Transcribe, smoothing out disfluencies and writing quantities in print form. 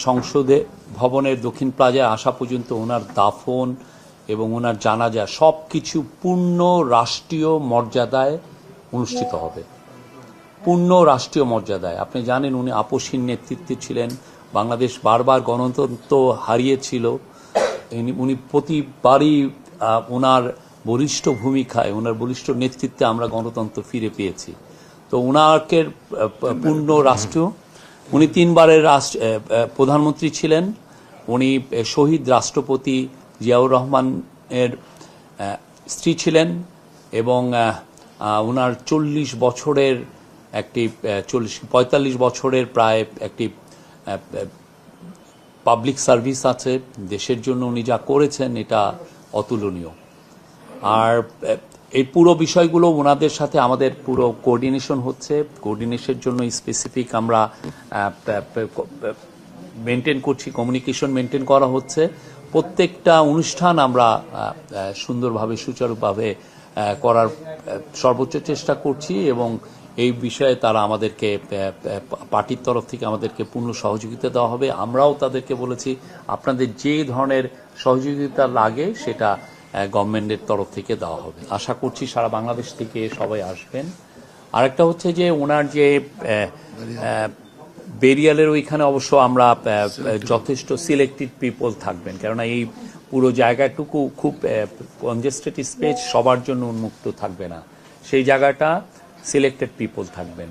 সংসদে ভবনের দক্ষিণ প্লাজায় আসা পর্যন্ত ওনার দাফন এবং ওনার জানাজা সব কিছু পূর্ণ রাষ্ট্রীয় মর্যাদায় অনুষ্ঠিত হবে। পূর্ণ রাষ্ট্রীয় মর্যাদায়। আপনি জানেন উনি আপসহীন নেতৃত্বে ছিলেন। বাংলাদেশ বারবার গণতন্ত্র হারিয়েছিল। উনি প্রতিবারই ওনার বলিষ্ঠ ভূমিকায়, ওনার বলিষ্ঠ নেতৃত্বে আমরা গণতন্ত্র ফিরে পেয়েছি। তো ওনাকে পূর্ণ রাষ্ট্র, উনি 3 বারের প্রধানমন্ত্রী ছিলেন। উনি শহীদ রাষ্ট্রপতি জিয়াউর রহমানের স্ত্রী ছিলেন এবং ওনার 40 বছরের একটি 45 বছরের প্রায় একটি পাবলিক সার্ভিস আছে। দেশের জন্য উনি যা করেছেন এটা অতুলনীয়। আর এই পুরো বিষয়গুলো ওনাদের সাথে আমাদের পুরো কোঅর্ডিনেশন হচ্ছে। কোঅর্ডিনেশনের জন্য স্পেসিফিক আমরা মেনটেন করছি, কমিউনিকেশন মেনটেন করা হচ্ছে। প্রত্যেকটা অনুষ্ঠান আমরা সুন্দরভাবে সুচারুভাবে করার সর্বোচ্চ চেষ্টা করছি এবং এই বিষয়ে তারা আমাদেরকে পার্টির তরফ থেকে আমাদেরকে পূর্ণ সহযোগিতা দেওয়া হবে। আমরাও তাদেরকে বলেছি আপনাদের যে ধরনের সহযোগিতা লাগে সেটা গভর্নমেন্টের তরফ থেকে দেওয়া হবে। আশা করছি সারা বাংলাদেশ থেকে সবাই আসবেন। আরেকটা হচ্ছে যে ওনার যে বেরিয়ালের ওইখানে অবশ্য আমরা যথেষ্ট সিলেক্টেড পিপল থাকবেন, কেননা এই পুরো জায়গাটুকু খুব কনজেস্টেড স্পেস, সবার জন্য উন্মুক্ত থাকবে না। সেই জায়গাটা সিলেক্টেড পিপল থাকবেন।